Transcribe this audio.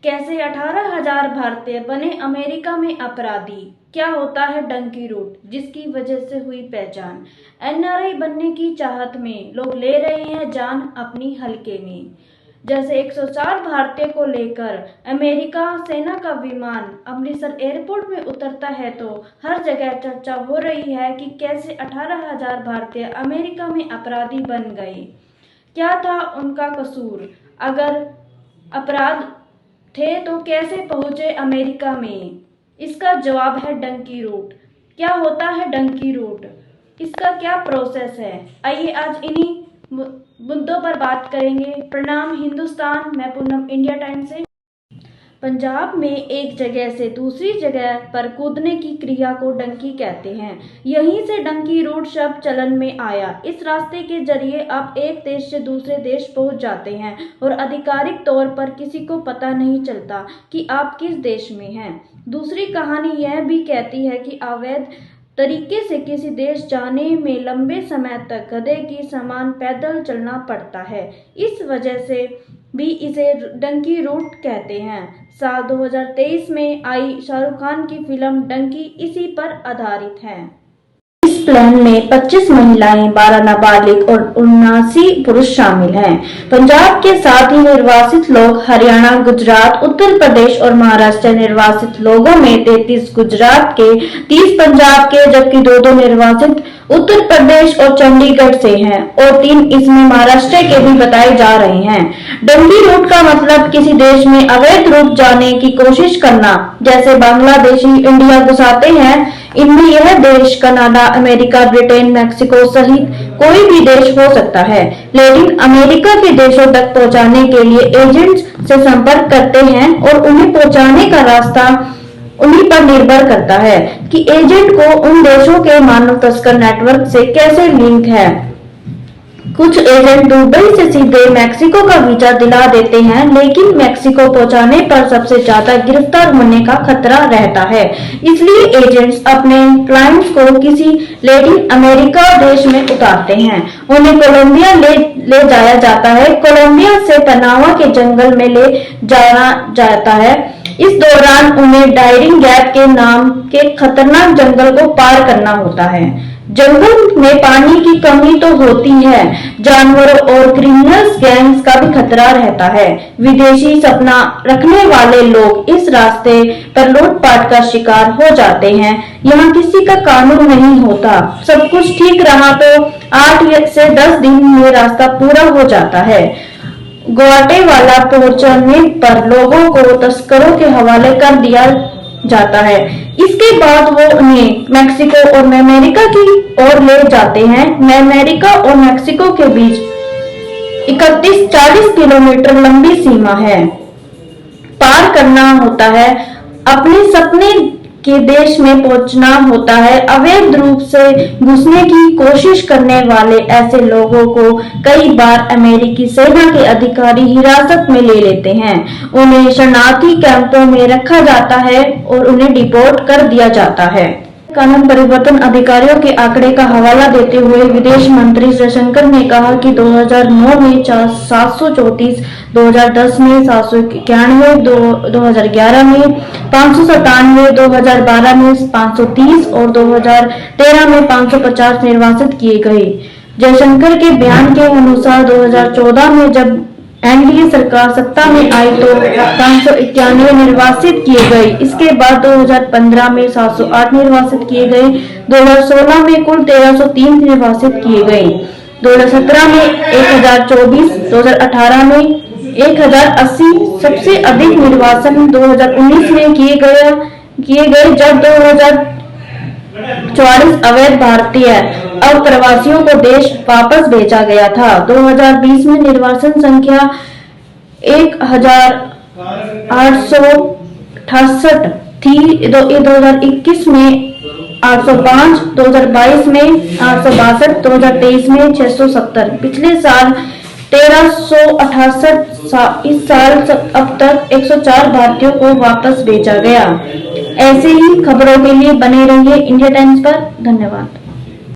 कैसे 18,000 भारतीय बने अमेरिका में अपराधी। क्या होता है डंकी रूट, जिसकी वजह से हुई पहचान। एनआरआई बनने की चाहत में लोग ले रहे हैं जान अपनी हल्के में। जैसे 104 भारतीय को लेकर अमेरिका सेना का विमान अमृतसर एयरपोर्ट में उतरता है तो हर जगह चर्चा हो रही है कि कैसे 18,000 भारतीय अमेरिका में अपराधी बन गए। क्या था उनका कसूर? अगर अपराध थे तो कैसे पहुंचे अमेरिका में? इसका जवाब है डंकी रूट। क्या होता है डंकी रूट, इसका क्या प्रोसेस है? आइए आज इन्हीं मुद्दों पर बात करेंगे। प्रणाम हिंदुस्तान, मैं पूनम, इंडिया टाइम से। पंजाब में एक जगह से दूसरी जगह पर कूदने की क्रिया को डंकी कहते हैं। यहीं से डंकी रूट शब्द चलन में आया। इस रास्ते के जरिए आप एक देश से दूसरे देश पहुंच जाते हैं और आधिकारिक तौर पर किसी को पता नहीं चलता कि आप किस देश में हैं। दूसरी कहानी यह भी कहती है कि अवैध तरीके से किसी देश जाने में लंबे समय तक गधे की समान पैदल चलना पड़ता है। इस वजह से भी इसे डंकी रूट कहते हैं। साल 2023 में आई शाहरुख खान की फिल्म डंकी इसी पर आधारित है। इस प्लान में 25 महिलाएं, 12 नाबालिग और 79 पुरुष शामिल हैं। पंजाब के साथ ही निर्वासित लोग हरियाणा, गुजरात, उत्तर प्रदेश और महाराष्ट्र। निर्वासित लोगों में 33 गुजरात के, 30 पंजाब के, जबकि 2 निर्वासित उत्तर प्रदेश और चंडीगढ़ से हैं और 3 इसमें महाराष्ट्र के भी बताए जा रहे हैं। डंकी रूट का मतलब किसी देश में अवैध रूप जाने की कोशिश करना। जैसे बांग्लादेशी इंडिया घुसाते हैं, इनमें यह देश कनाडा, अमेरिका, ब्रिटेन, मैक्सिको सहित कोई भी देश हो सकता है। लेकिन अमेरिका के देशों तक पहुंचाने के लिए एजेंट्स से संपर्क करते हैं और उन्हें पहुंचाने का रास्ता उन्हीं पर निर्भर करता है कि एजेंट को उन देशों के मानव तस्कर नेटवर्क से कैसे लिंक है। कुछ एजेंट दुबई से सीधे मैक्सिको का वीजा दिला देते हैं, लेकिन मैक्सिको पहुंचाने पर सबसे ज्यादा गिरफ्तार होने का खतरा रहता है। इसलिए एजेंट्स अपने क्लाइंट्स को किसी लैटिन अमेरिका देश में उतारते हैं। उन्हें कोलंबिया ले जाया जाता है। कोलंबिया से पनामा के जंगल में ले जाया जाता है। इस दौरान उन्हें डायरिंग गैप के नाम के खतरनाक जंगल को पार करना होता है। जंगल में पानी की कमी तो होती है, जानवरों और क्रिमिनल्स गैंग्स का भी खतरा रहता है। विदेशी सपना रखने वाले लोग इस रास्ते पर लूटपाट का शिकार हो जाते हैं। यहाँ किसी का कानून नहीं होता। सब कुछ ठीक रहा तो 8 से 10 दिन में रास्ता पूरा हो जाता है। ग्वाटेमाला पहुंचने पर लोगों को तस्करों के हवाले कर दिया जाता है। इसके बाद वो उन्हें मैक्सिको और अमेरिका की ओर ले जाते हैं। अमेरिका और मैक्सिको के बीच 31-40 किलोमीटर लंबी सीमा है, पार करना होता है। अपने सपने के देश में पहुंचना होता है। अवैध रूप से घुसने की कोशिश करने वाले ऐसे लोगों को कई बार अमेरिकी सेना के अधिकारी हिरासत में ले लेते हैं। उन्हें शरणार्थी कैंपों में रखा जाता है और उन्हें डिपोर्ट कर दिया जाता है। कानून परिवर्तन अधिकारियों के आंकड़े का हवाला देते हुए विदेश मंत्री जयशंकर ने कहा कि 2009 में 734, 2010 में 791, 2011 में 597, 2012 में 530 और 2013 में 550 निर्वासित किए गए। जयशंकर के बयान के अनुसार 2014 में जब एनडीए सरकार सत्ता में आई तो 591 निर्वासित किए गए। इसके बाद 2015 में 708 निर्वासित किए गए। 2016 में कुल 1303 निर्वासित किए गए। 2017 में 1024, 2018 में 1080। सबसे अधिक निर्वासन 2019 में किए गए जब 2044 अवैध भारतीय अप्रवासियों को देश वापस भेजा गया था। 2020 में निर्वासन संख्या 1868 थी। 2021 में 805, 2022 में 862, 2023 में 670। पिछले साल 1368। इस साल अब तक 104 भारतीयों को वापस भेजा गया। ऐसे ही खबरों के लिए बने रहिए इंडिया टाइम्स पर। धन्यवाद।